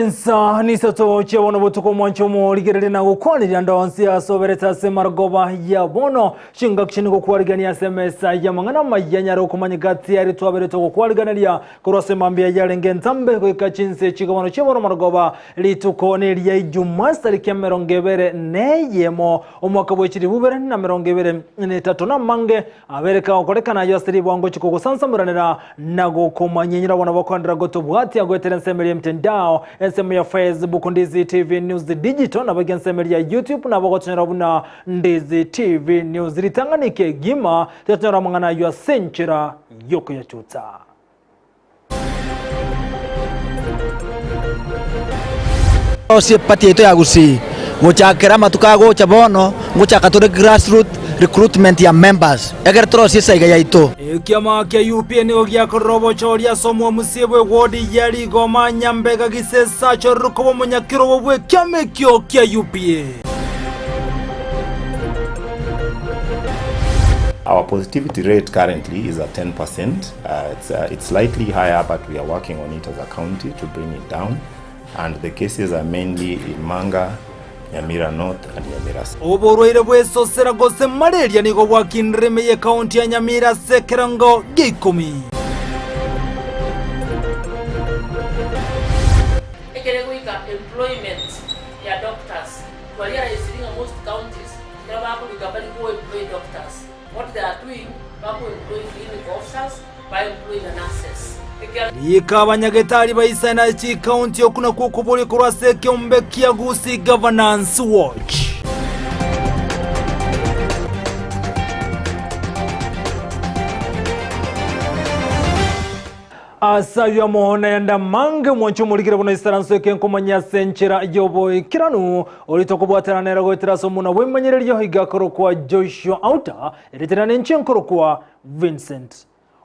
Chinsa ni Isato chia wana butuko mwanchomo ligirili na gukwanirira ndonsi asobereta semargoba ya bono shinga kishini gukwarigania semesa ya mangana mayanyaro kumanyigati yari twabereto gukwarigania kurose mambia ya lengentambe kwika Chinsa chigabano chia wana margoba litukoneri ya Ijumaa likia merongebere neyemo omwaka bwechiri bubere na merongebere netatu na mange abereka okorekana yasiri bwango chikugo sansamuranira na gukomanyira wana bakondra gotobwati agwetere nsemeri mtendao ensemo ya Facebook Ndizi TV News Digital na bagensemo ya YouTube na bagotonyera buna Ndizi TV News ritanganike gima tetonyera mangana ya senchira yoko ya chuta. Osi pati yetu ya Gusii nguchakera matukago chabono nguchakature grassroots recruitment ya members egertro sisa igayaito kiama kya UPA ni ogya korobo choria somo musibwe wodi yari goma nyambega gisesa choruko munyakiro bwe kyame kyo kya UPA. Our positivity rate currently is at 10%. It's slightly higher, but we are working on it as a county to bring it down. And the cases are mainly in Manga, Nyamira North and Nyamira South. Oborwere bweso seragose malaria niko bwakinreme ye county ya Nyamira sekerango gikumi. Ekerekuika employment ya doctors. Walia is in most counties. There are people who employ doctors. What they are doing, people employ clinic officers by employing the nurses. Yikabanyagetari bayisana chi county okuna kukubuli kurase kyombeki ya Gusii Governance Watch. Asabya mohona yanda mange mwancho mulikira bona isaranso kenkomanya senchera yobo kiranu olitokubwatanira gweteraso muna wemanyereryo higakoro kwa Joshua Auta ereterana nchenkoro kwa Vincent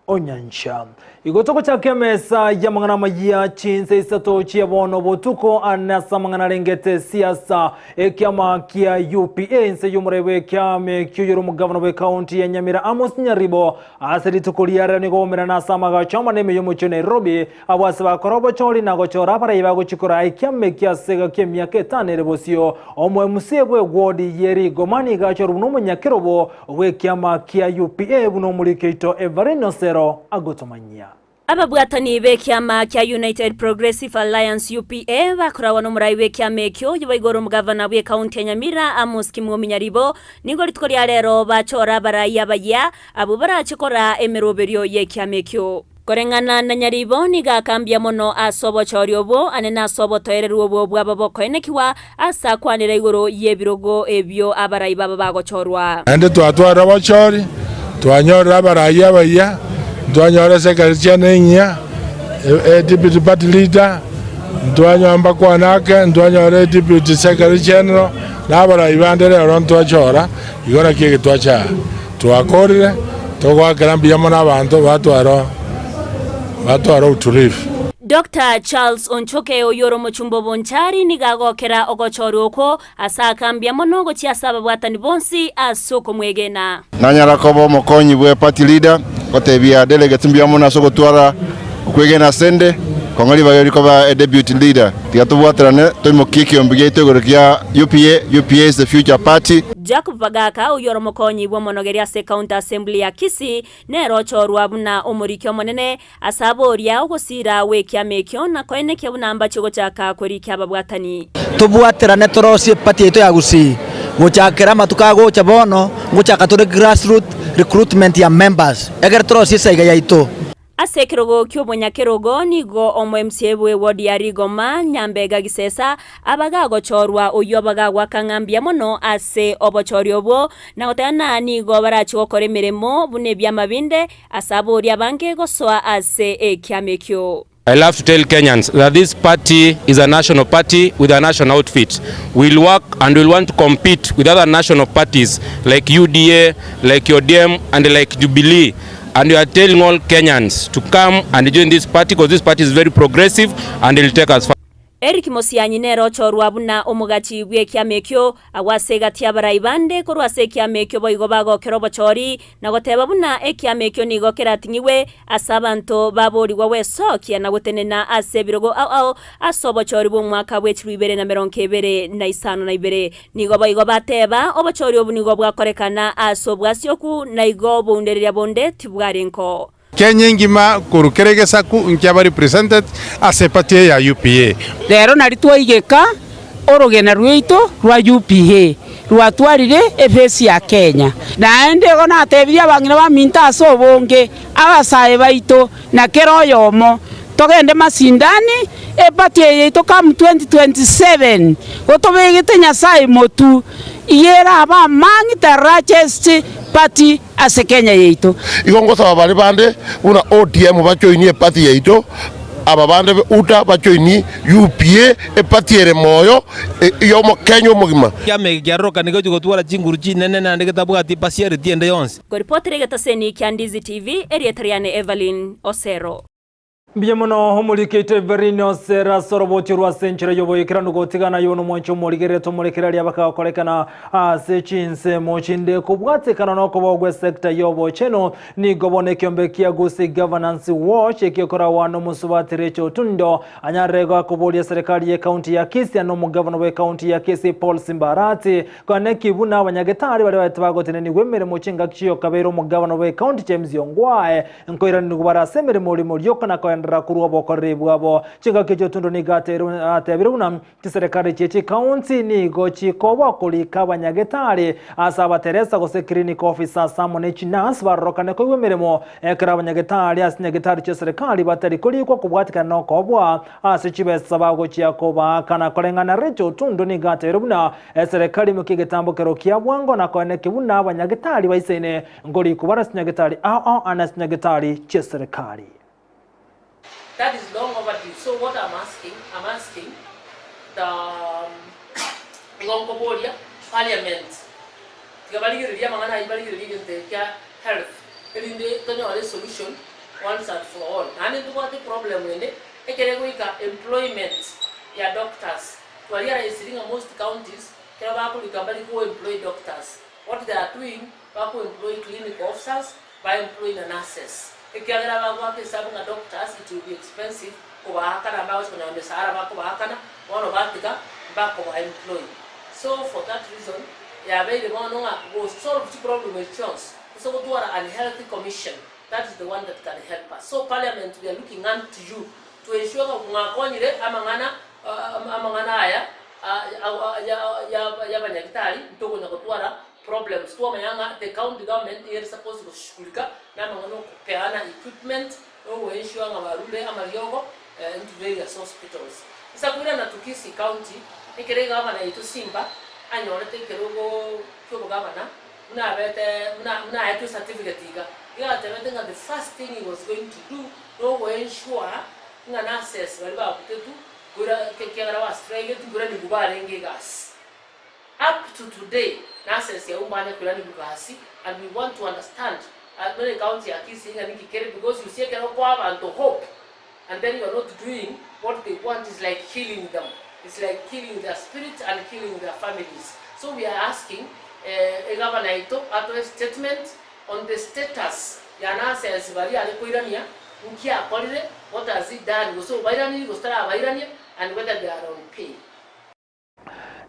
Onyancha. Igotoko chake mesa ya mangana Amayia Chinsa Isato chia bono botuko anasa mangana rengete siasa kiama kia UPA nse yumurewe kiame kyuyuru mugavana we county ya Nyamira Amos Nyaribo asiri tukuliara nigomera nasa maga chama neme yomucho Nairobi abwase bakorobo choli na gochora para ibago chikora kiame kia sega kemia ketane rebosio omwe musebwe wodi yeri gomani gachoru no munyakirobo we kiama kia UPA buno mulikeito Everino Sero agotomanya. Ababwatani be kiama kya United Progressive Alliance UPA bakora wano muraiwe kiame kyo yibaigoro mugavana we county ya Nyamira Amos Nyaribo nigo litkori rero bachora baraya baya abo barachikora emeroberio ye kiame kyo korengana na Nyaribo niga kambia mono asobo choriobo anena asobo toereruo bwa baboko enekiwa asa kwanira igoro yebirogo ebyo abarayi baba bagochorwa ande twatwara bachori twanyora baraya baya Ndwanyora secretary nenya deputy party leader ndwanyamba kwanake ndwanyora deputy secretary general nabara ibandere oronto achora igora kike twacha twakorire togwakirambia mona abantu batwaro utulivu. Dr. Charles Onchoke oyoro mochumbo bonchari nigagokera ogochoro ko asakambia monogo chiasaba bwatani bonsi asoko mwegena nanyara kobo mokonyi bwe party leader otebia delegate mbia mona soko twara kwegena sende kongoli bayori koba deputy leader tiatubwatrane toimo kiki ombige itogorokia UPA is the future party. Jacob Bagaka oyoro mokonyi bwo monogeria se county assembly ya Kisii nero chorwa buna omurikyo monene asaboria ogosira we kiamekyo na koeneke bunamba chigo chaka kori kyababwatani tubwaterane torosi pati yetu ya Gusii nguchakera matukago chabono nguchakature grassroots recruitment ya members egertro sisa igayaito asekirogo kyobonyakirogo nigo omwe msebwe wodi ya Rigoma nyambega gisesa abagago chorwa oyo abagagwa kangambia mono ase obochoryobo na otana nigo barachi okore miremo bune bya mabinde asabori abange gosoa ase kiamekyo. I love to tell Kenyans that this party is a national party with a national outfit. We'll work and we'll want to compete with other national parties like UDA, like ODM and like Jubilee. And we are telling all Kenyans to come and join this party because this party is very progressive and it will take us far. Eric Mosianyi nero chorwa buna omugachi bwe kiamekyo agwasega tiabaraibande korwase kiamekyo boigo bago kerobo chori na goteba buna ekiamekyo nigo keratingiwe asabanto babori wawe sokia na gutenena asebirogo au asobo chori bo mwaka bwechiribere na meronkebere na isano na ibere nigo boigo bateba obochori obunigo bwakorekana asobwasyoku na igo bunderia bonde tibwarenko Kenya ngima kurukerege saku nkyaba represented asepatie ya UPA. Rero nari twaigeka orogena rwito rwa UPA rwatwarire efesi ya Kenya. Naende gona atebia bangire ba minta asobonge abasae baito na kero yomo togende masindani epatie yeito kam 2027 gotobegete nyasaye motu yera aba mangi tarachesti party ase Kenya yeito igongosa babali bande una ODM bachoinie party yeito aba bande uta bachoini UPA party ere moyo yomo Kenya omugima yame gyaroka nigo gotwara chinguru chinene nande getabwati pasiere tiende yonse ko reporter getaseni kya Ndizi TV eriatriane Evelyn Osero. Biyemono homulikite Verino Sera soroboti rwa senchira yoboyekera nugotigana yono mwancho muligere to mulekera lya bakakolekana ase Chinsa mochinde kubwatekana no kubogwe sector yobo cheno ni gobone kyombe kya Gusii governance watch ekikora wano musubatire cyo tundo anyarego kubolia serikali ya county ya Kisii no mugavana we county ya Kisii Paul Simbarati kone kibuna abanyagetari bali batagotene ni gwemere muchinga kiyo kabero mugavana we county James Yongwae nkoira ni gubara semere muri muri yokana kwa kuruwa bokorebu abo chinga kicho tundo ni gateru atebiruna tiserekari chechi county ni gochi kowa kulika abanyagetari asaba Teresa gose clinic officer Samone Chinas barokane ko wemeremo ekra abanyagetari asinyagetari che serikali batari kuli ko kubwatika no kobwa asichibesa bagochi yakoba kana kolengana recho tundo ni gateruna serikali mukigetambo kero kya bwango na kone kibuna abanyagetari baisene ngoli kubara sinyagetari anasinyagetari che serikali. That is long overdue. So what I'm asking the Longobolia Parliament. Tigabaligiriya mangana ibaligiriya ntekia health. Elinde tonyo ale solution once and for all. Nani tuwa the problem wende ekerego ika employment ya doctors. Twalia is sitting in most counties. Kera baku likabali ko employ doctors. What they are doing, baku employ clinic officers by employing nurses. Ikiagira bagwa kesabu na doctors, it will be expensive kubahakana ambao kuna mbesara bakubahakana wano batika bako wa employee. So for that reason ya very one will solve the problem with chance. So we do an unhealthy commission. That is the one that can help us. So Parliament, we are looking unto you to ensure ngakonyire amangana aya ya banyagitari ntoko nyakotwara problems to mayanga the county government is supposed to shulika na mangano kupeana equipment no ensure ngabarule amaryogo into various hospitals. Isakwira na Kisii county nikerega abana yitu Simba anyore tekerogo kyo governor una yetu certificate iga tebete the first thing he was going to do no ensure nga nurses bali ba kutetu gura kekera wa strike gura ni gubarenge gas. Up to today, nurses ya umane kulani bugasi, and we want to understand when county ya Kisii and Nyamira because you see and to hope, and then you are not doing what they want is like killing them. It's like killing their spirit and killing their families. So we are asking a governor to a statement on the status ya nurses bali alikoirania ukia akolire what has it done so bairani gostara bairani and whether they are on pay.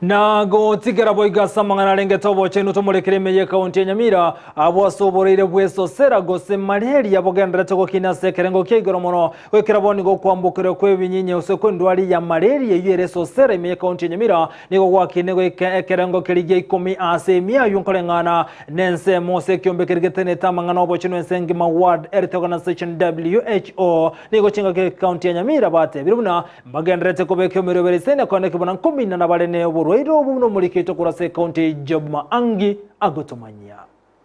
Na gotigera boiga samangana lenge tobo chenu tomulekere meye county ya Nyamira abo asoboreire bweso sera gose malaria bogendera toko kinase kerengo kigoro mono wekera boni go kwambukire kwe binyinye useko ndwali ya malaria yere so sera meye county ya Nyamira nigo gwakine go kerengo kerige 10 asemia yunkolengana nense mose kyombe kergetene tamangana obo chenu ensengi ma ward Earth Organization WHO nigo chinga ke county ya Nyamira bate biruna bagendera toko bekyo mirobere sene kone kibona 10 na balene Roido buno mulikito kurase county Jobma Angi agotomanya.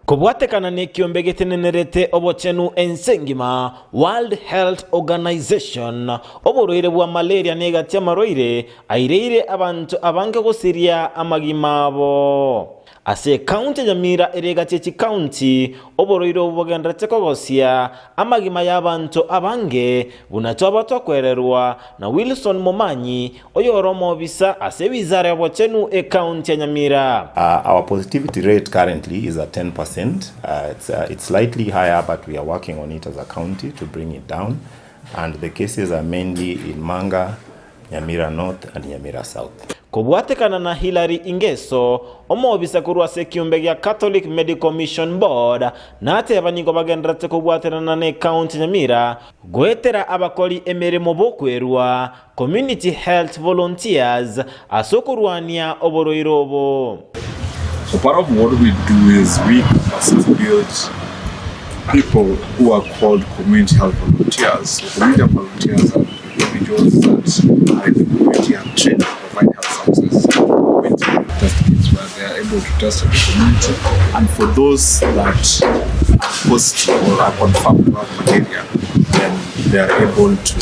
Kubwatekana ni kiombe gitenenerete obochenu ensengima World Health Organization oburoire bwa malaria negatia maroire aireire abantu abange gusiria amagimabo ase county Nyamira eregachechi county oboroiro bugendrete kogosia amagima y'abantu abange bunatoba tokwererwa na Wilson Momanyi oyoromo bisa ase wizara bochenu e county Nyamira. Our positivity rate currently is at 10%. It's slightly higher, but we are working on it as a county to bring it down. And the cases are mainly in Manga, Nyamira North and Nyamira South. Kubwatekana na Hilary Ingeso omobisa kurwa se kiumbe gya Catholic Medical Mission Board nateba ningo bagendrate kubwaterana ne county Nyamira gwetera abakoli emeremo bokwerwa community health volunteers asokurwania oboroirobo. So part of what we do is we must build people who are called community health volunteers. So community health volunteers are individuals that are in the community and trained to provide health services. Community test kits where they are able to test the community, and for those that are positive or are confirmed to have malaria, then they are able to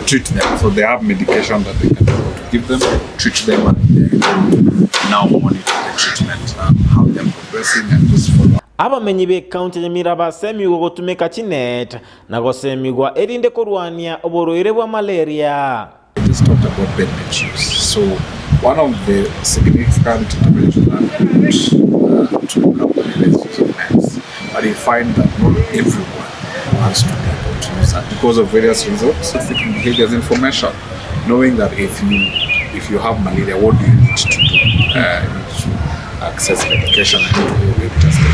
treat them. So they have medication that they can give them, treat them, and they are able to now monitor the treatment, how they are progressing, and just follow. Abamenyi be county Nyamira basemigwa gotumeka chinet na gosemigwa erinde kurwania oboroire bwa malaria. It is talked about bed issues. So one of the significant interventions that to malaria is nets. But you find that not everyone wants to be able to use that because of various reasons. Seeking behaviors information, knowing that if you have malaria, what do you need to do? You need to access medication and get tested.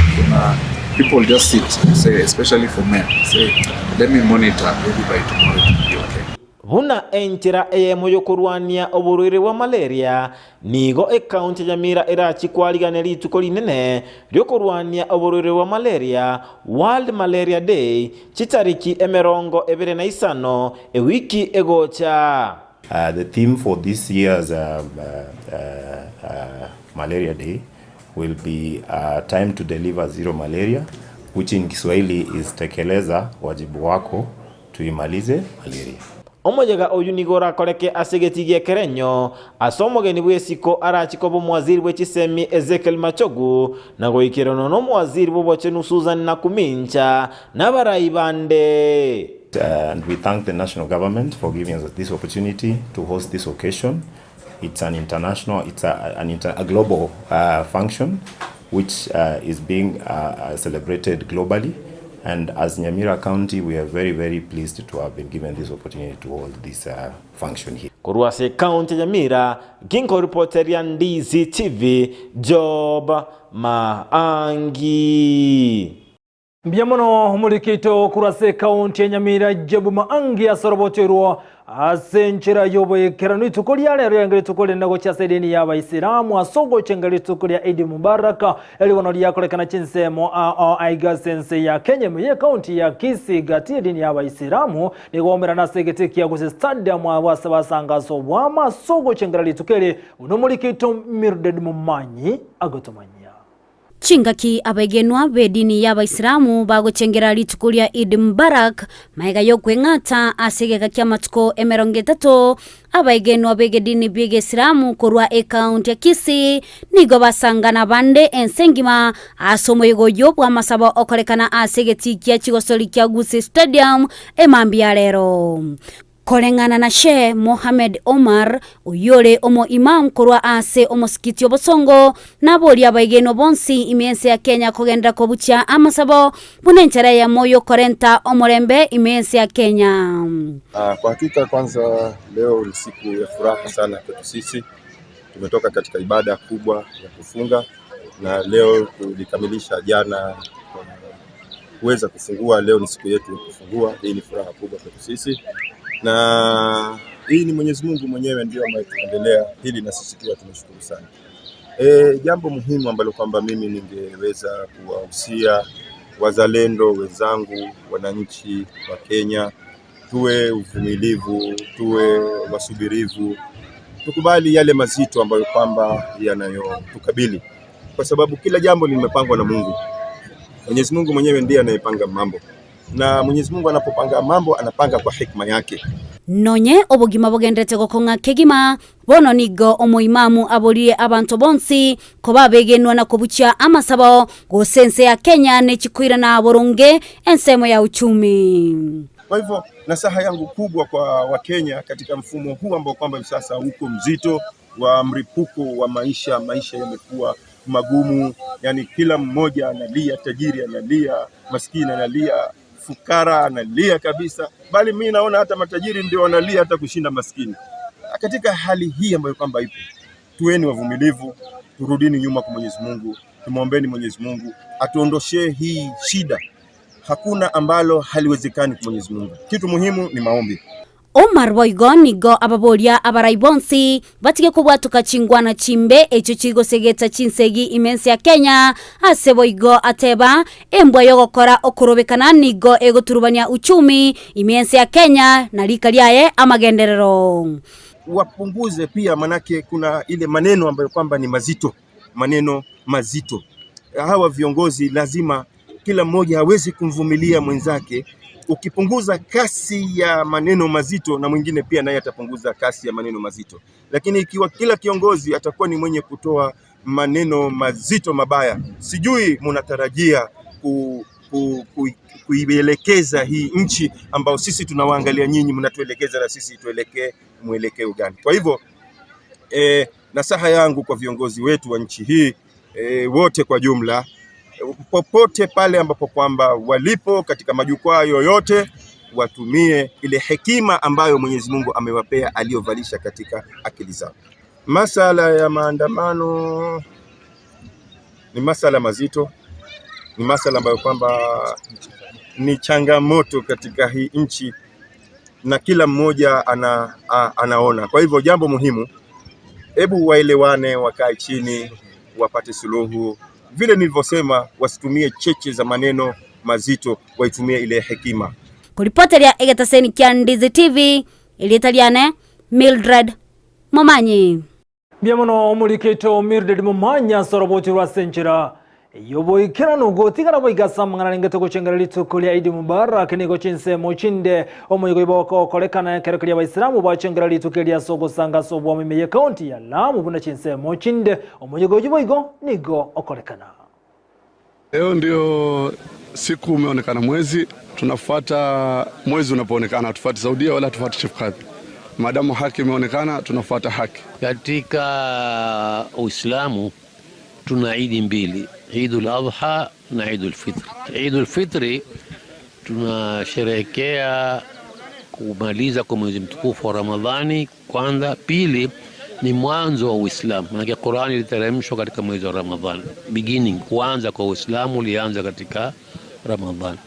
People just sit and say, especially for men, say, let me monitor, maybe by tomorrow it will be okay. Buna entira moyo kurwania oburwire wa malaria nigo county Nyamira erachi kwaliganeri tukoli nene ryo kurwania oburwire wa malaria World Malaria Day chitariki emerongo ebere na isano wiki egocha. The theme for this year's Malaria Day will be time to deliver zero malaria, which in Kiswahili is tekeleza wajibu wako tuimalize malaria. Omojega oyunigora koreke asegetigie kerenyo asomogeni bwesiko arachikobo mwaziri bwechisemi Ezekiel Machogu na goikirono no mwaziri bobochenu Susan Nakumincha na baraibande. And we thank the national government for giving us this opportunity to host this occasion. It's an international, it's a global function which is being celebrated globally. And as Nyamira County, we are very, very pleased to have been given this opportunity to hold this function here. Kuruase County Nyamira, Ginko reporter ya Ndizi TV, Job Maangi. Mbiamono mulikito kurase County Nyamira Job Maangi asoroboterwa asenchera yoboye keranu tukoli yale yangere tukoli nago cha sedeni ya Baisilamu asogo chengale tukoli ya Eid Mubaraka eli wanoli yakolekana chinsemo aiga sense ya Kenya mye county ya Kisii gati dini ya Baisilamu ni gomera na segete ya Gusii stadium wasabasangaso wama sogo chengale tukeli unomulikito Mirded Mumanyi agotomanya. Chingaki abagenwa bedini ya Baisilamu bagochengera litukulia Eid Mubarak maiga yokwengata asegeka kya matuko emeronge-3 abagenwa begedini bege Isilamu korwa county ya Kisii nigo basangana bande ensengima asomo yego yobwa masaba okolekana asegeti kya chigosoli kya Gusii stadium emambia lero. Kolengana na Sheikh Mohamed Omar uyole omo imam korwa ase omo sikiti obosongo naboli abaigeno bonsi imense ya Kenya kogenda kobucha amasabo bunenchera ya moyo korenta omorembe imense ya Kenya. Kwa hakika kwanza leo ni siku ya furaha sana kwetu sisi. Tumetoka katika ibada kubwa ya kufunga na leo tulikamilisha jana kuweza kufungua. Leo ni siku yetu ya kufungua. Hii ni furaha kubwa kwetu sisi. Na hii ni Mwenyezi Mungu mwenyewe ndio ametuendelea hili na sisi pia tunashukuru sana. Jambo muhimu ambalo kwamba mimi ningeweza kuwahusia wazalendo wenzangu, wananchi wa Kenya, tuwe uvumilivu, tuwe wasubirivu, tukubali yale mazito ambayo kwamba yanayotukabili, kwa sababu kila jambo limepangwa na Mungu. Mwenyezi Mungu mwenyewe ndiye anayepanga mambo. na Mwenyezi Mungu anapopanga mambo anapanga kwa hikma yake. Nonye obugima bugendete gokonga kegima bono nigo omuimamu abolie abantu bonsi koba begenwa na kubucha amasabo go sense ya Kenya ne chikwira na boronge ensemo ya uchumi. Kwa hivyo nasaha yangu kubwa kwa Wakenya katika mfumo huu ambao kwamba sasa uko mzito wa mripuko wa maisha yamekuwa magumu, yani kila mmoja analia, tajiri analia, maskini analia, fukara analia kabisa, bali mimi naona hata matajiri ndio wanalia hata kushinda maskini. Katika hali hii ambayo kwamba ipo, tuweni wavumilivu, turudini nyuma kwa Mwenyezi Mungu, tumuombeeni Mwenyezi Mungu atuondoshee hii shida. Hakuna ambalo haliwezekani kwa Mwenyezi Mungu. Kitu muhimu ni maombi. Omar Boygon nigo ababolia abaraibonsi batige kubwatuka chingwana chimbe echo chigo segeta chinsegi imensi ya Kenya ase Boygo ateba embwa yo gukora okurobekana nigo egoturubania uchumi imensi ya Kenya na lika lyaye amagenderero. Wapunguze pia, manake kuna ile maneno ambayo kwamba ni maneno mazito. Hawa viongozi lazima kila mmoja hawezi kumvumilia mwenzake. Ukipunguza kasi ya maneno mazito, na mwingine pia naye atapunguza kasi ya maneno mazito. Lakini ikiwa kila kiongozi atakuwa ni mwenye kutoa maneno mazito mabaya, sijui mnatarajia kuielekeza hii nchi ambao sisi tunawaangalia nyinyi, mnatuelekeza na sisi tuelekee mwelekeo gani? Kwa hivyo nasaha yangu kwa viongozi wetu wa nchi hii wote kwa jumla, popote pale ambapo kwamba walipo katika majukwaa yoyote, watumie ile hekima ambayo Mwenyezi Mungu amewapea, aliyovalisha katika akili zao. Masala ya maandamano ni masala mazito, ni masala ambayo kwamba ni changamoto katika hii nchi na kila mmoja anaona. Kwa hivyo jambo muhimu, hebu waelewane, wakae chini, wapate suluhu. Vile nilivyosema, wasitumie cheche za maneno mazito, waitumie ile hekima. Kuripoteria egetaseni kia Ndizi TV ili Italiane Mildred Momanyi. Biamono omurikito Mildred Momanyi soroboti rwa senchira yoboy kirano gotigara boyigasa mangana ngete ko chengera litukulia Eid Mubarak niko Chinsa mochinde omuyigo iboko kolekana kereklia Abayisilamu bachengera litukulia sogo sanga sobo Amayia County ya Lamu buna Chinsa mochinde omuyigo jiboigo nigo okolekana. Leo ndio siku umeonekana mwezi, tunafuata mwezi unapoonekana, tufuate Saudia wala tufuate Shifqat. Madamu haki imeonekana, tunafuata haki. Katika Uislamu tuna Eid mbili, Eidul Adha na Eidul Fitr. Eidul Fitri tunasherehekea kumaliza kwa mwezi mtukufu wa Ramadhani kwanza, pili ni mwanzo wa Uislamu. Maana Qur'ani iliteremshwa katika mwezi wa Ramadhani. Beginning, kuanza kwa Uislamu ulianza katika Ramadhani.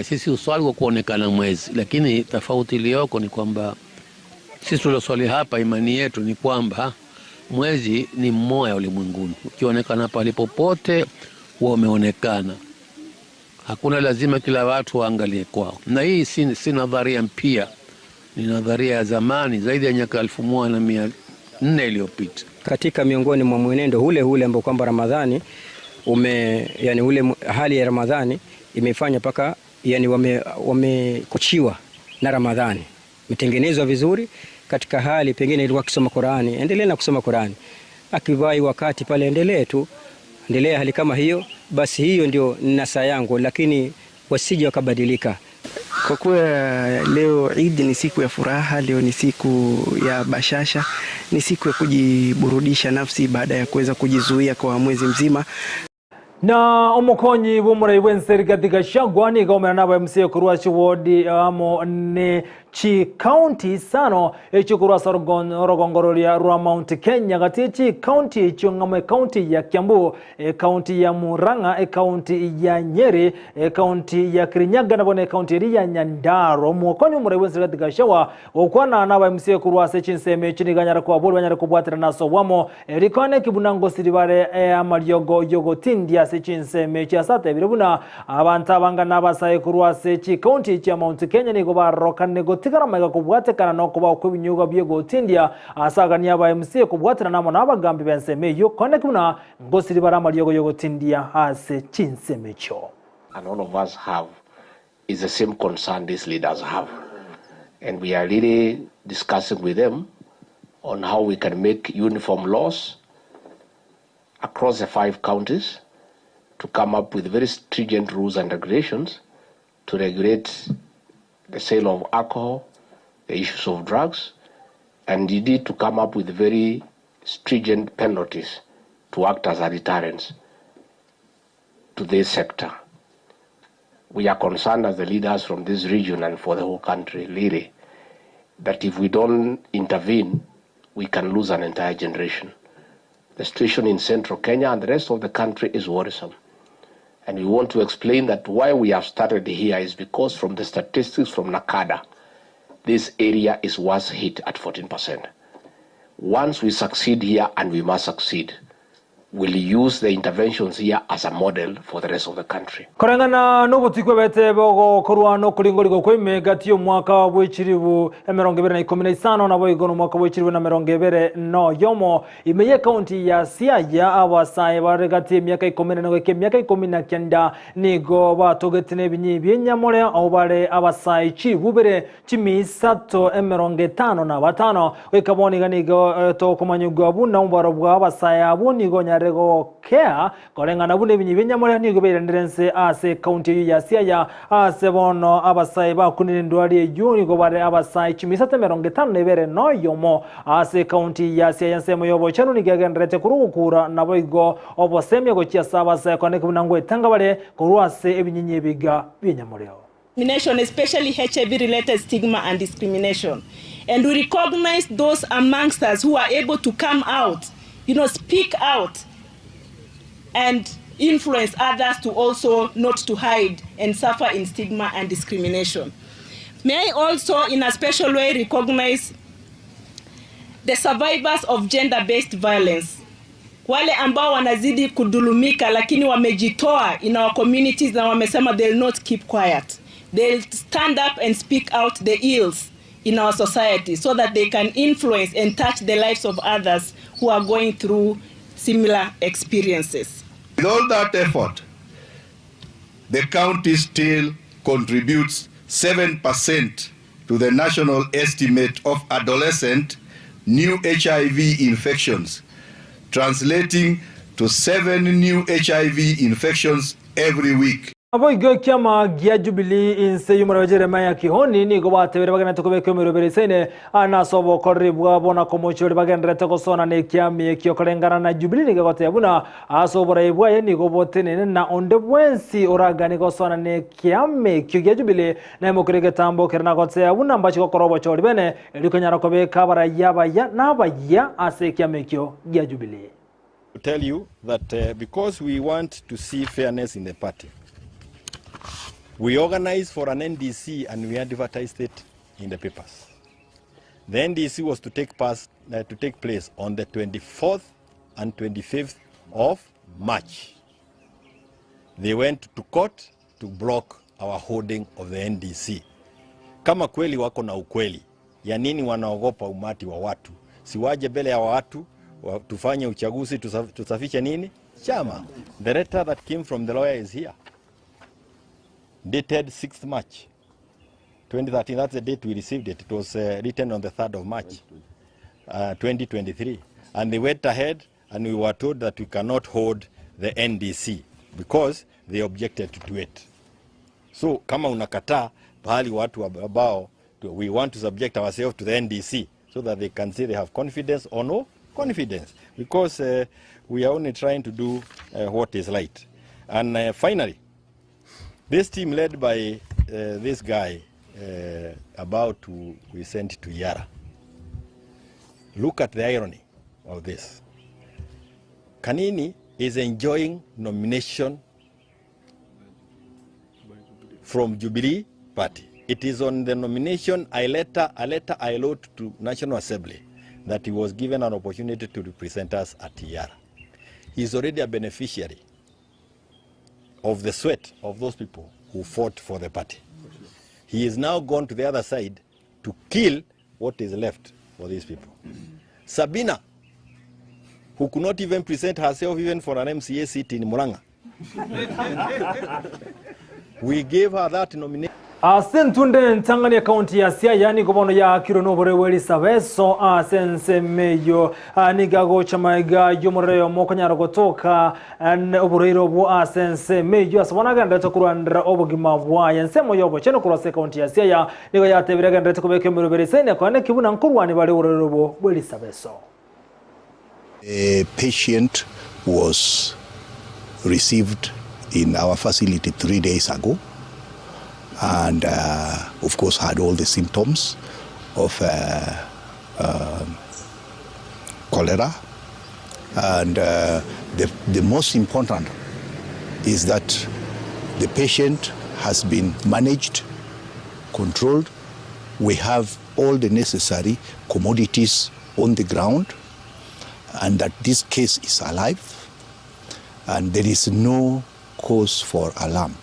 Sisi uswali kwa kuonekana mwezi, lakini tofauti iliyoko ni kwamba sisi tulioswali hapa, imani yetu ni kwamba mwezi ni mmoja ulimwenguni. Ukionekana pale popote huwa umeonekana. Hakuna lazima kila watu waangalie kwao. Na hii si nadharia mpya, ni nadharia ya zamani zaidi ya miaka 1400 iliyopita. Katika miongoni mwa mwenendo ule ambao kwamba Ramadhani yani ule hali ya Ramadhani imefanya paka yani wamekuchiwa na Ramadhani. Mtengenezwa vizuri katika hali pengine ilikuwa kusoma Qur'ani, endelea na kusoma Qur'ani. Akivai wakati pale endelea hali kama hiyo, basi hiyo ndio nasa yangu, lakini wasije wakabadilika. Kwa kuwa leo Eid ni siku ya furaha, leo ni siku ya bashasha, ni siku ya kujiburudisha nafsi baada ya kuweza kujizuia kwa mwezi mzima. Na omukonyi bumurai wenseri katika shagwani gaumera naba MC kurwa chiwodi amo ne chi county sano echikurwa rogongorolia rwa Mount Kenya gati county chongame county ya Kiambu county ya Murang'a county ya Nyeri county ya Kirinyaga nabone county ya Nyandarua omukonyi bumurai wenseri katika shawa okwana naba MC kurwa Chinsa mechiniga kwa boli banyara kubwatira naso wamo rikone kibunango siribare amaryogo yogotindia Chinsa mechi asate birubuna abantu abangana basaye kurwase chi county cha Mount Kenya niko barokane gotigara mega kubwatekana no kuba okubinyuga byego tindia asagania aba MC kubwatira namo nabagambi bensemeyo kone kuna ngosiri bara maryogo yogo tindia ase Chinsa mecho. And all of us have is the same concern these leaders have. And we are really discussing with them on how we can make uniform laws across the 5 counties to come up with very stringent rules and regulations to regulate the sale of alcohol, the issues of drugs, and indeed to come up with very stringent penalties to act as a deterrent to this sector. We are concerned as the leaders from this region and for the whole country, really, that if we don't intervene, we can lose an entire generation. The situation in central Kenya and the rest of the country is worrisome. And we want to explain that why we have started here is because from the statistics from NACADA, this area is worse hit at 14%. Once we succeed here, and we must succeed, we'll use the interventions here as a model for the rest of the country. Korengana n'obutikwe betebo korwa no kulingoligo kwemegati omwaka bw'ekiribu 2015 nabo igono mwaka bw'ekiribu na 20 no yomo imeye county ya Siaya abasaye baregati emyaka 10 ke emyaka 19 nigo batogetene ebinyi byenyamole obale abasaye chibubere chimisato 55 wekaboni ganigo to komanyugwa buna umbaro bwa abasaye abunigo nyarego care korengana bune ebinyi byenyamole nigo berendense ase county ya Siaya ase bono abasaye bakunire ndwali ejuni go bare abasaye chimisate 55 no yomo ase county ya Siaya nsemo yobo chanu nigegenderete kurukura nabo igo obosemye go chiasa abasaye koneke bunangwe tanga bare kurwase ebinyinyi ebiga byenyamuleo. Discrimination, especially HIV-related stigma and discrimination. And we recognize those amongst us who are able to come out, speak out and influence others to also not to hide and suffer in stigma and discrimination. May I also, in a special way, recognize the survivors of gender-based violence. Wale ambao wanazidi kudulumika lakini wamejitoa in our communities na wamesema they'll not keep quiet. They'll stand up and speak out the ills in our society so that they can influence and touch the lives of others who are going through similar experiences. With all that effort, the county still contributes 7% to the national estimate of adolescent new HIV infections, translating to 7 new HIV infections every week. Aboigo kyama gya Jubilee inse yumara Jeremiah Kihoni nigo batebere bagana tokobeke omirobere sene anasobo koribwa bona komochori bagendere tokosona ne kyami ekyokorengana na Jubilee nigo gotebuna asobora ibwaye nigo botene na onde bwensi oragani gosona ne kyami kyo Jubilee na mokorege tambo kerna gotebuna mbachi kokorobo chori bene elikonyara kobeka barayaba ya nabaya ase kyami kyo gya Jubilee. To tell you that because we want to see fairness in the party, we organized for an NDC and we advertised it in the papers. The NDC was to take place on the 24th and 25th of March. They went to court to block our holding of the NDC. Kama kweli wako na ukweli, ya nini wanaogopa umati wa watu? Siwaje mbele ya watu, tufanye uchaguzi, tusafishe nini? Chama. The letter that came from the lawyer is here. Dated 6th March 2013, that's the date we received it. It was written on the 3rd of March 2023. And they went ahead and we were told that we cannot hold the NDC because they objected to it. So, kama unakataa pahali watu ambao we want to subject ourselves to the NDC so that they can say they have confidence or no confidence. Because we are only trying to do what is right. And finally, this team led by this guy about to be sent to Yara. Look at the irony of this. Kanini is enjoying nomination from Jubilee Party. It is on the nomination a letter I wrote to National Assembly that he was given an opportunity to represent us at Yara. He is already a beneficiary of the sweat of those people who fought for the party. He is now gone to the other side to kill what is left for these people. Sabina, who could not even present herself even for an MCA seat in Muranga, We gave her that nomination. Asentunde ntangani akaunti ya Siaya ni gobono ya kirono boreweli sabeso asense meyo nigago chamaiga yomoreo mokonyara gotoka oborero bo asense meyo asabanaga ndato kurandra obugima bwa yensemo yobo cheno kurase akaunti ya Siaya nigo yatebiraga ndato kubeke mirobere sene kwane kibuna nkurwani bale oborero bo bweli sabeso. A patient was received in our facility 3 days ago. And of course had all the symptoms of cholera. And the most important is that the patient has been managed, controlled. We have all the necessary commodities on the ground, and that this case is alive, and there is no cause for alarm.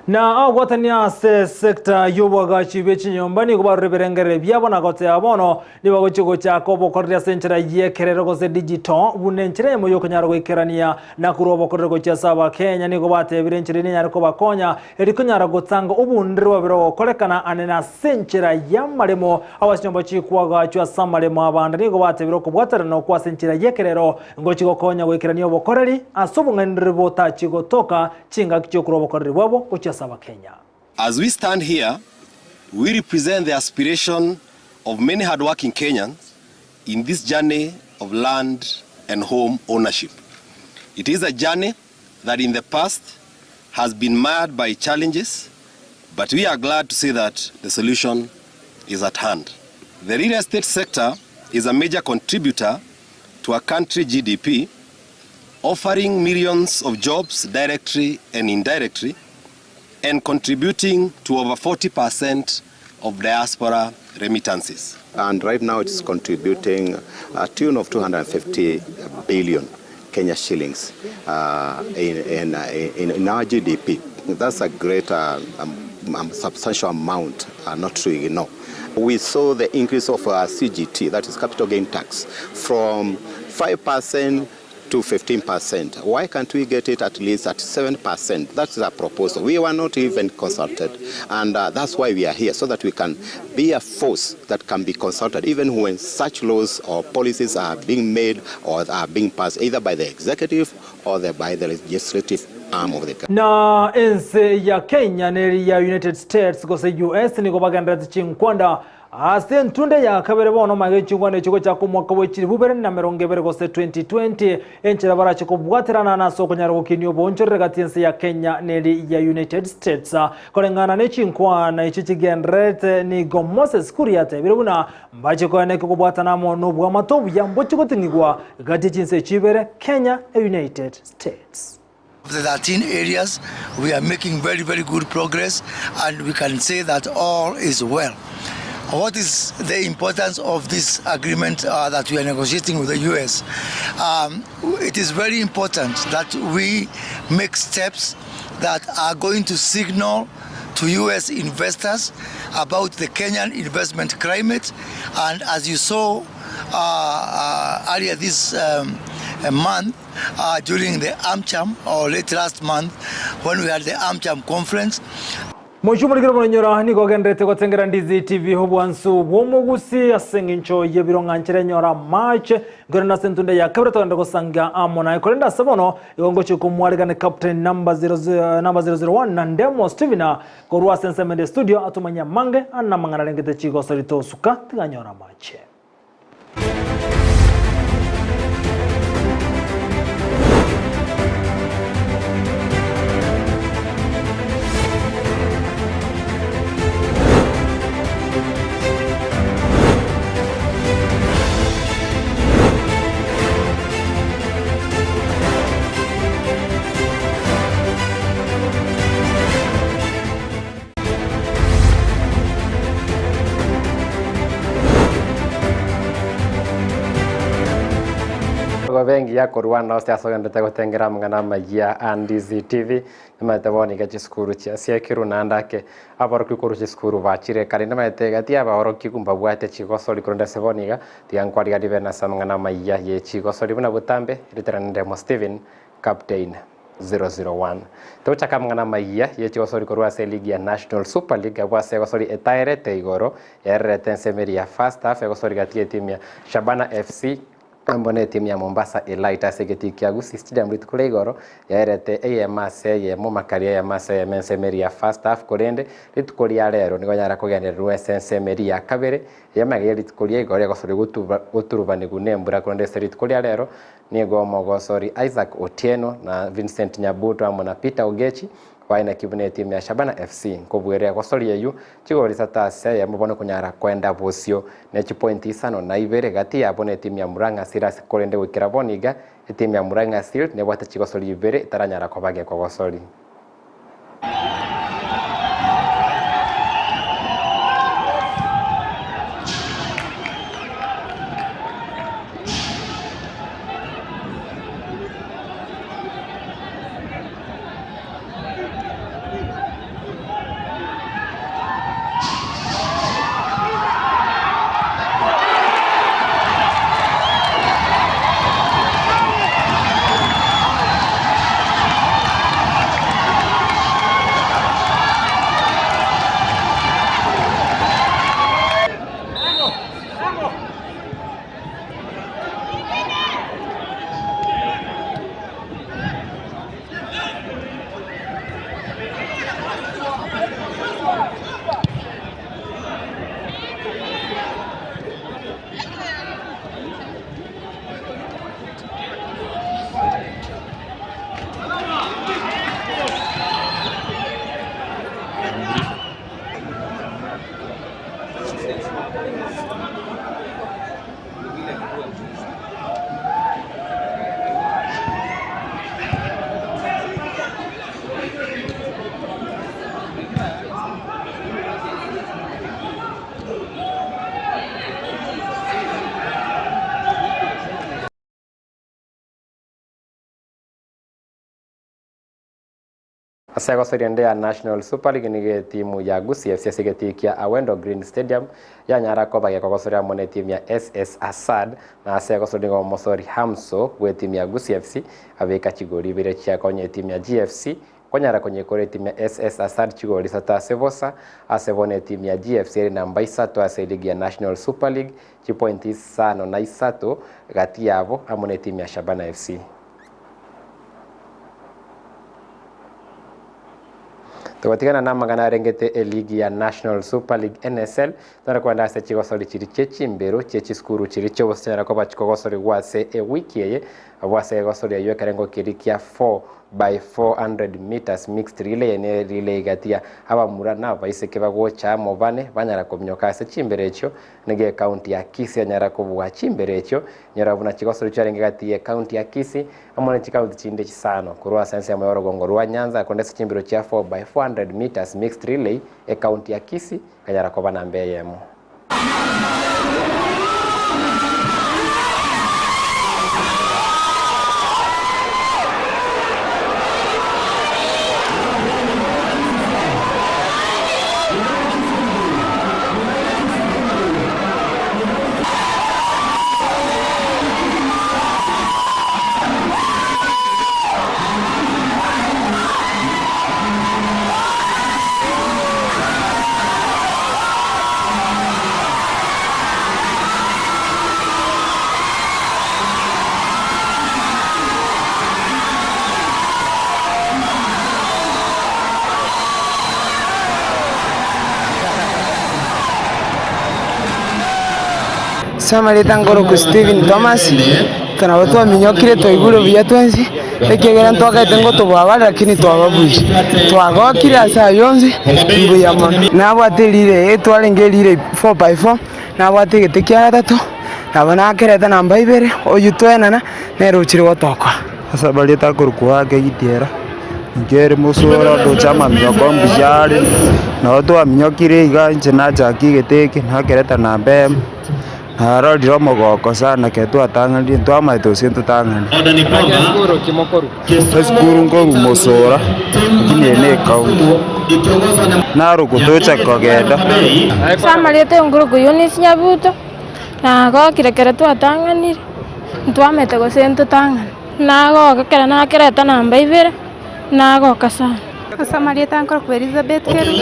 Na awatania sekta yobaga chibechi nyombani kuba reberengere byabona gote abono niba gochigo chako bokorya senchera yekerero gose digital bunenchire mo yokonyaro goikerania na kurobo korego chasaba Kenya ni gobate birenchire ni nyariko bakonya erikonyara gotanga ubundire wabiro kolekana anena senchera yamaremo awashyombo chikwaga chwa samaremo abanda ni gobate biro kubwatara no kwa senchera yekerero ngochigo konya goikerania bokoreri asobungandire bota chigo toka chinga kicho kurobo koreri bwabo As we stand here, we represent the aspiration of many hardworking Kenyans in this journey of land and home ownership. It is a journey that in the past has been marred by challenges, but we are glad to say that the solution is at hand. The real estate sector is a major contributor to our country GDP, offering millions of jobs directly and indirectly, and contributing to over 40% of diaspora remittances. And right now it's contributing a tune of 250 billion Kenya shillings in our GDP. That's a great substantial amount not to ignore. We saw the increase of CGT, that is capital gain tax, from 5% to 15%. Why can't we get it at least at 7%? That's our proposal. We were not even consulted, and that's why we are here, so that we can be a force that can be consulted, even when such laws or policies are being made or are being passed, either by the executive or by the legislative arm of the country. Na ense ya Kenya neri ya United States gose US ni gobaganda chinkwanda asentunde ya kabere bono magechi ngwane chiko cha kumwaka wechiri bubere na merongebere gose 2020 enchera barachi kubwaterana na soko nyaro kinyo bonchore gatiense ya Kenya neri ya United States kolengana ne chinkwa na ichichigenrete ni gomoses kuriate biruna mbache ko ne kubwatana mo nubwa matobu ya mbochi gotingigwa gatichinse chibere Kenya United States. Of the 13 areas, we are making very, very good progress, and we can say that all is well. What is the importance of this agreement that we are negotiating with the US? It is very important that we make steps that are going to signal to US investors about the Kenyan investment climate. And as you saw earlier this month, during the AmCham, or late last month, when we had the AmCham conference. Mochumulikira monyora ni gogendete gotengera Ndizi TV hobwansu bwomo Gusii asengincho yebironga nchere nyora March gorena sentunde ya kabra tanda gosanga amona ikolenda sabono igongo chikumwaliga ne captain number 001 na Ndemo Stevena korwa sensemende studio atumanya mange anna mangana lengete chigo sarito suka tiganyora March. Bengi ya korwana oste asogandete gotengera mangana Amayia and Ndizi TV nimateboni gachi skuru chia siekiru nandake aboroki kuruchi skuru bachire kali nimatega tia aboroki kumbabwate chigosoli kurunda seboniga tiankwali gadivena samangana Amayia ye chigosoli buna butambe literande mo Steven captain. 001 tuchaka mngana Amayia yechi gosori korwa se ligi ya National Super League abwa se gosori etairete igoro yarrete nsemeri ya first half gosori gatie timu ya Shabana FC ambone timu ya Mombasa Elite asegeti kia Gusii stadium ritukule igoro yarrete AMS ye mumakaria ya masa ya nsemeri ya first half korende ritukuri ya rero nigo nyara kuganirwa nsemeri ya kabere yamagye ritukuri igoro gosori guturubani gunembura konde ritukuri ya rero nigo mogosori Isaac Otieno na Vincent Nyabuto amona Peter Ogechi waina kibune timu ya Shabana FC nkobwere gosori yeyu chigori satase ya mubone kunyara kwenda bosio ne point isano na ibere gati ya bone timu ya Murang'a Seals korende wikira boniga timu ya Murang'a Seals ne bwate chigosori ibere taranyara kobage kogosori Asego soriende ya National Super League nige timu ya Gusii FC sigetikia Awendo Green Stadium ya nyara koba ya kogosoria mone timu ya SS Asad na asego soringo mosori Hamso we timu ya Gusii FC abeka chigori bire chia konye timu ya GFC konyara konye kore timu ya SS Asad chigori sata sevosa asebone timu ya GFC namba Isato ase ligi ya National Super League chipointi sano na Isato gati yabo amone timu ya Shabana FC. Tuwatikana na magana rengete ligi ya National Super League NSL tara kwanda se chigosori chiri chechi mbero chechi skuru chiri chobosera ko bachikogosori wase wiki ye wase gosori yo karengo kirikia 4x400 meters mixed relay ne relay gatia aba murana baiseke bagocha mobane banyara komnyoka se chimbere echo nege county ya Kisii anyara kubwa chimbere echo nyara buna chigosori charenge gatia county ya Kisii amone chikaunti chinde chisano kurwa sense ya mayoro gongo rwa Nyanza konde se chimbero cha 4x400 meters mixed relay county ya Kisii kanyara kobana mbeyemo. Samarita ngoro ku Steven Thomas kana watu waminyokire toiguro bya twensi ekegera ntoka tengo tobaba lakini twababuji twagokire asa yonzi mbuya mono nabwatirire etwalengerire 4x4 nabwatigete kya gatatu nabona akereta namba 2 oyu twenana neruchire gotokwa asa balita kurukwa gitiera ngere musoro ndo chama myoko mbijari no twa minyokire iga nje na jaki geteke nakereta namba haro diro mogoko sana ke tu atangani tu ama to sinto tangani Skuru kimokoru skuru ngo musora kini ene kaunti naro kutocha kogenda samalete nguru kuyunis nyabuto na go kirekere tu atangani tu amete go sento tangani na go kekere na kereta namba 2 nagoka sana Samarieta nkoro kwa Elizabeth Keru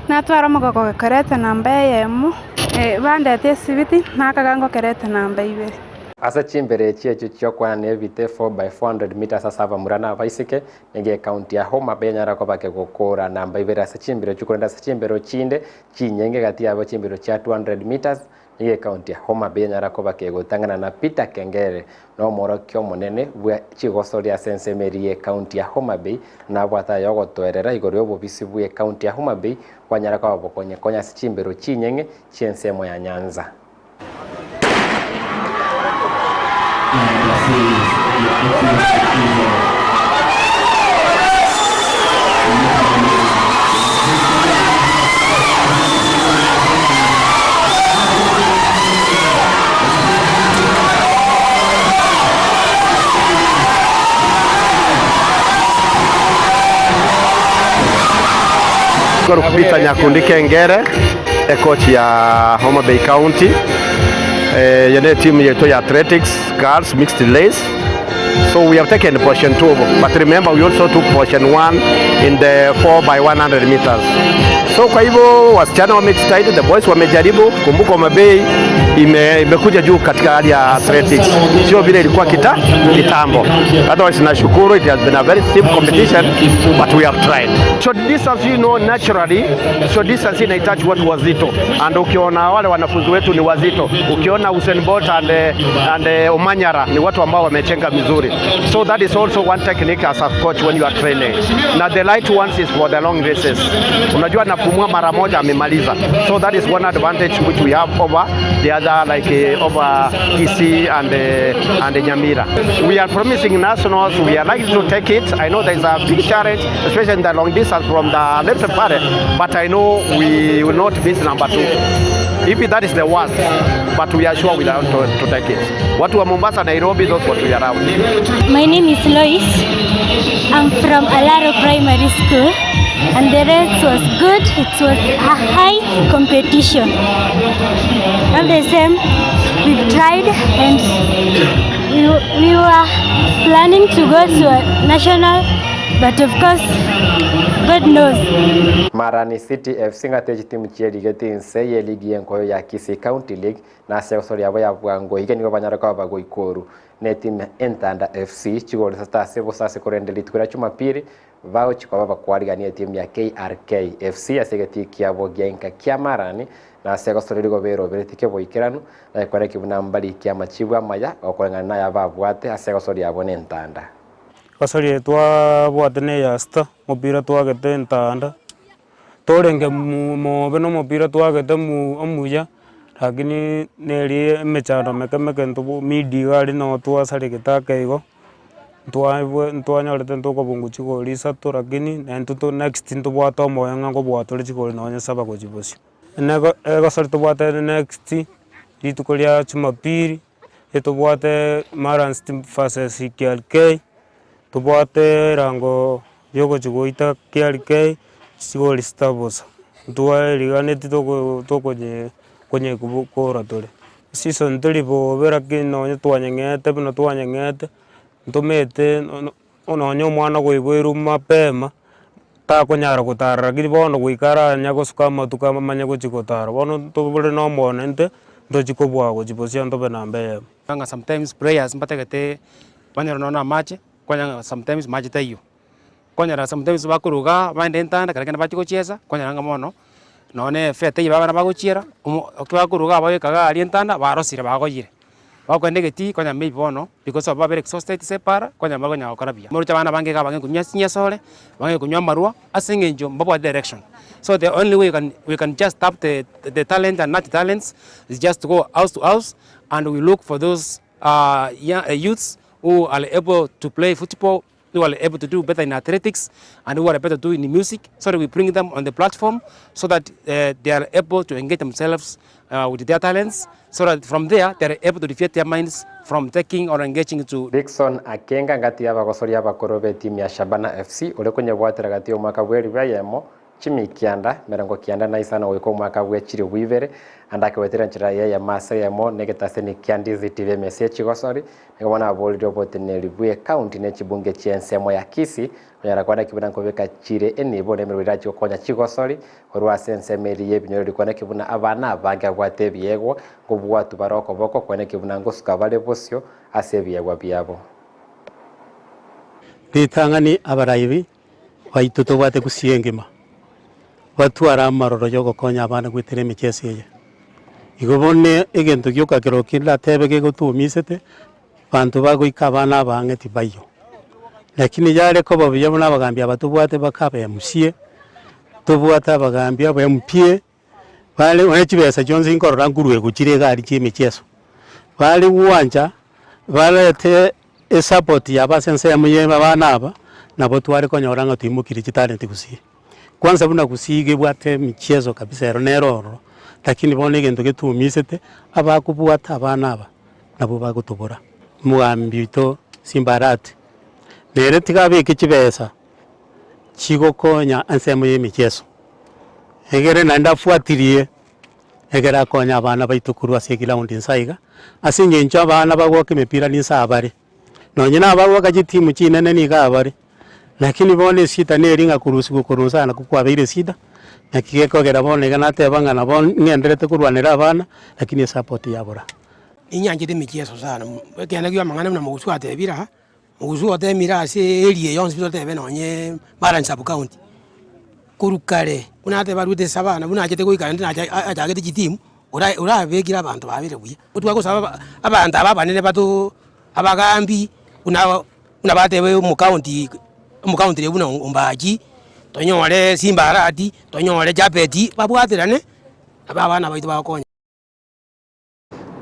natwara mugogo kerete namba yemu bandete sibiti nakagango kerete namba 2 asa chimbere chiecho chokwana nevite 4x400 meters asava murana vaisike nge county ya Homa Bay nyara ko bake gukura namba 2 asa chimbere chukurenda asa chimbere chinde chinyenge gati yabo chimbere cha 200 meters nge county ya Homa Bay nyara ko bake gutangana na Peter Kengere no moro kyo munene bwa chigosori ya sensemerie county ya Homa Bay na bwata yogo twerera igoro obubisi bwa county ya Homa Bay kwanyara ko bokonye konya asa chimbere chinyenge chiensemo ya Nyanza. Kupita Nyakundi Kengere coach ya Homa Bay County yene team yetu ya athletics girls mixed relays. So we have taken portion 2, but remember we also took portion 1 in the 4x100 meters. So kwa hivyo wasichana wamejitahidi, the boys wamejaribu. Kumbuka Homa Bay imekuja juu katika hali ya athletics, sio vile ilikuwa kitambo. Otherwise nashukuru, it has been a very stiff competition, but we have tried. So distance, you know, naturally, so distance inahitaji watu wazito, and ukiona wale wanafunzi wetu ni wazito, ukiona Usain Bolt and Omanyara ni watu ambao wamechenga vizuri. So that is also one technique as a coach when you are training. Now the light ones is for the long races. Unajua napumua mara moja amemaliza. So that is one advantage which we have over the other, like over Kisii and Nyamira. We are promising nationals. We are likely to take it. I know there is a big challenge, especially in the long distance from the left party, but I know we will not miss number 2. If that is the worst, but we are sure we are to take it. Watu wa Mombasa, Nairobi, those what we are around. My name is Lois. I'm from Alaro Primary School, and the race was good. It was a high competition. All the same, we've tried, and we were planning to go to a national, but of course, God knows. Marani City FC ngateji timu chieli getinse ye ligi yenkoyo ya Kisii County League na sekosori yabo ya bwango hige nigo banyara kwa bago ikoru ne timu Entanda FC chigoli sasa sebo sasa korendeli tukura Jumapili vao chikwa baba kwariga timu ya KRK FC asegeti kiabo genka kia Marani na sekosori ligo bero beretike boikiranu na kware kibuna mbali kia machibwa maya okoranga na yababwate asekosori yabo ne Entanda. Kasari twa bwatene yasta mupira twagete Entanda torenge mu beno mupira twagete mu amuya lakini neri mechano mekemeke ntubu midi gari no twasari kitakeigo twanyarete ntuko bungu chigoli Isato lakini ntuto next ntubwata moyanga ngo bwatore chigoli nonya saba kujibosi nego kasari tubwata next litukolia Jumapili etubwate Marans versus KRK tubwate rango yoko chigoita KRK chigoli stabosa tuwa liganeti toko je kwenye kubukora tole season tulipo vera kino twanyengete bino twanyengete ntumete ononyo mwana goibweru mapema ta konyara gutara giri bono guikara nyago sukama tukama manya guchikotara bono tobule no monente ndochikobwa gochiposia ntobe nambe anga sometimes players mbategete banyara nona match kwanya sometimes match tayo kwanya sometimes bakuruga bande Entanda karekana batikocheza kwanya nga mono none fete baba bagochira okubakuruga bayekaga ali Entanda barosire bagoyire bakwendegeti kwanya maybe bono because of very exhausted separa kwanya bagonya okarabia murucha bana bange kabange kunyasinya sole bange kunywa marua asinge njo mbabo direction. So the only way we can just tap the talent and not talents is just to go house to house and we look for those youths who are able to play football, who are able to do better in athletics, and who are better to do in music, so that we bring them on the platform, so that they are able to engage themselves with their talents, so that from there they are able to defeat their minds from taking or engaging to. Dickson Akenga ngati yaba gosori yaba korobe timu ya Shabana FC ule kwenye bwatera gati omaka bweri bayemo chimi kianda merango kianda na isana wiko mwaka wechiri wivere andake wetera nchira ya masa ya mo negetaseni Ndizi TV mesie chigosori ngabona aboliro boteneri bwe county ne chibunge chiensemo ya Kisii onyara kwanda kibuna nkobeka chire enibo nemero irachi konya chigosori orwa sensemeri yebinyoro likwana kibuna abana abange bwate byego ngobwatu baroko boko kwene kibuna ngosuka bale bosyo asebyegwa byabo bitangani abarayibi baituto bwate kusiyengema batwara amaroro yo gokonya abana gwitire emikesi eye igobone egento gyoka kero kila tebe ke gotumisete bantu bagoika abana abange tibayo lakini yale ko babiye bona bagambya batubwate bakabe musie tubwata abagambya bempie bale onechibesa jonzi inkorora ngurwe gukire gari chimikeso bale uwanja bale te support ya basense ya muyema bana aba nabo twari konyoranga timukiri talent Gusii kwanza buna Gusii bwate michezo kabisa neroro lakini bone gento getumisete abakubwata abana aba nabo bagutubura mugambito simbarate nere tikabe kikibesa chigokonya ansemo yemichezo egere nanda fuatirie egera konya abana baitukuru asekila undi nsaiga asinye ncho abana bagwoke mipira nisabare nonyina abagwoka gitimu kinene nigabare lakini bone sita neringa kurusana kukwabire sida nakigekogera bone ganate bangana bon ngenderete kurwanira abana lakini support yabura inyanjire michezo sana ekena gyo mangana na mugusu atebira mugusu atemira ase area yonse bitotebe nonye balance sub county kurukare unate barute sabana bunajete goikana ndinajagete gitimu ura begira abantu babire buya utwa kusaba abantu ababanene bato abagambi unabatebe mu county lebuna umbaji tonyore simbarati tonyore japeti babwatirane abana baitu bakonya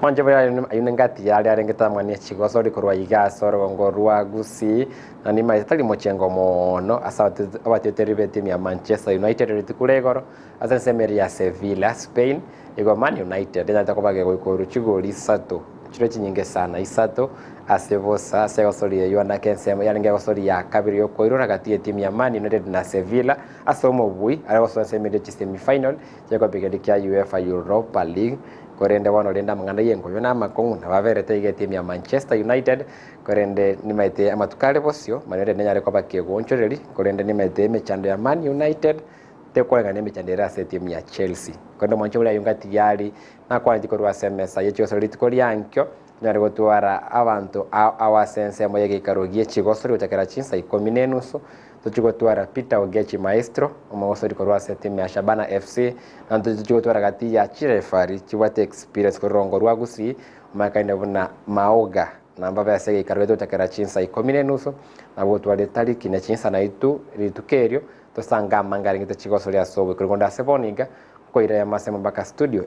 manje bya ayunengati yali arengetamwe chigosori kurwa igasoro ngorwa Gusii na nima itali mochengo mono asa abateteri team ya Manchester United ritukuregoro asa semeri ya Sevilla Spain ego Man United ndata kobage goikoru chigoli Isato chiro chinyinge sana Isato asevosa segosori ya yona kensemo yalinge gosori ya kabiri yo koirora gati team ya Man United na Sevilla asomo bui aragoso semeri semi final yego bigedikia UEFA Europa League korende wano lenda manganda yengo yona makongu na baverete ige team ya Manchester United korende nimaite amatukale bosyo manere nenyare kwa bakego onchoreri korende nimaite mechando ya Man United te kolenga nemechandera se team ya Chelsea kondo manchula yungati yali na kwa ndikorwa semesa yecho solitiko yankyo nyare gotwara abantu awasense moyege karogie chigosori utakera Chinsa 10 tuchigotwara Peter Ogechi Maestro omogosori korwa se team ya Shabana FC na tuchigotwara gati ya Chirefari chiwate experience korongo rwa Gusii makainde buna maoga namba bya sege karweto utakera Chinsa 10 na gotwara tariki na Chinsa na itu ritukerio tosanga mangari ngite chigosori asobe kurigonda seboniga koira ya masema baka studio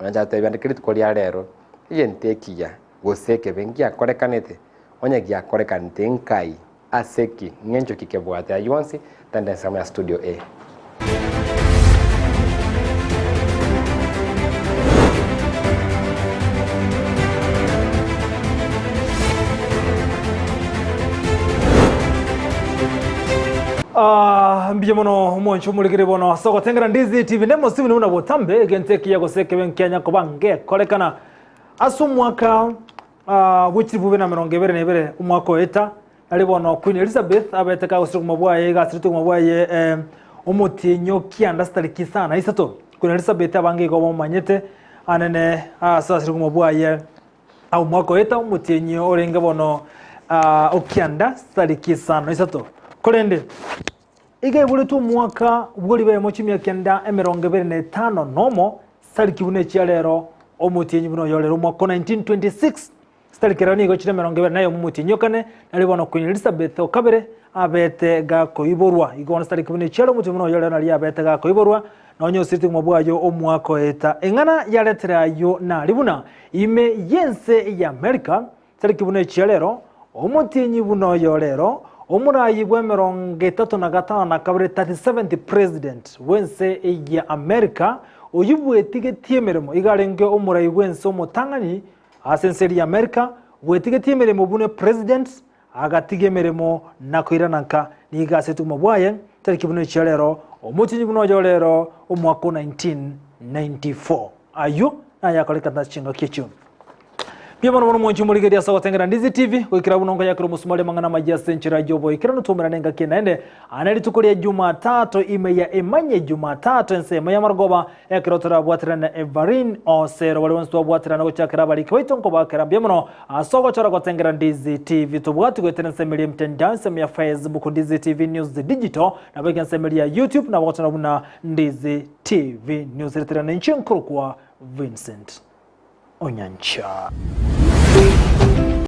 onanja tebandikiri tukolia rero yentekia goseke bengia korekanete onyagia korekanete nkai aseki ngenjo kikebwate ayonsi tendensa ya studio mbiye mono moncho muligire bono soko tengera Ndizi TV nemo sibini una botambe genteki ya goseke benkenya kobange kolekana asu mwaka wichi bube na merongevere nebere umwako eta ali bono Queen Elizabeth abeteka gosiri kumabwaye gasiritu kumabwaye umutinyo kianda stariki sana Isato Queen Elizabeth abange go manyete anene asasiri kumabwaye au mwako eta umutinyo orenge bono okianda stariki sana Isato kolende ige buli tu mwaka buli be mochimya kenda emerongevere ne 5 nomo stariki bune chialero omutinyi buno yolero mwaka 1926 starikirani go chire merongevere nayo mutinyo kane nali bono Queen Elizabeth okabere abete ga koiborwa igona stariki bune chialero mutinyi buno yolero nali abete ga koiborwa nonyo siti mabwayo omwako eta engana yaletera yo na libuna ime yense ya America stariki bune chialero omutinyi buno yolero omurayi bwa 35 na kabere 37th president wense ya America oyubwe tigeti emeremo igarenge omurayi wense omutangani asenseri ya America wetigeti emeremo bune president agatiga emirimo na kwirananka nigase tumabwaye tariki buno cyarero omutinyi buno jorero omwaka 1994 ayo ayakoleka ndachinga kicho pia mwana mwanchu muligeria sawa tengera Ndizi TV kwikira bunongo yakiro musumale mangana majia senchira jobo ikira nutumira nenga kinaende anali tukulia Jumatatu ime ya emanye Jumatatu nsema ya margoba yakiro turabwatirana Everin Osero wale wanstu abwatirana gochakira bali kwaitonko bakira pia mwana asogo chora kwa tengera Ndizi TV tubwati kwetena nsemilia mtandao nsemilia Facebook Ndizi TV News Digital na baki nsemilia YouTube na wakati na Ndizi TV News retirana nchinkuru kwa Vincent Onyancha.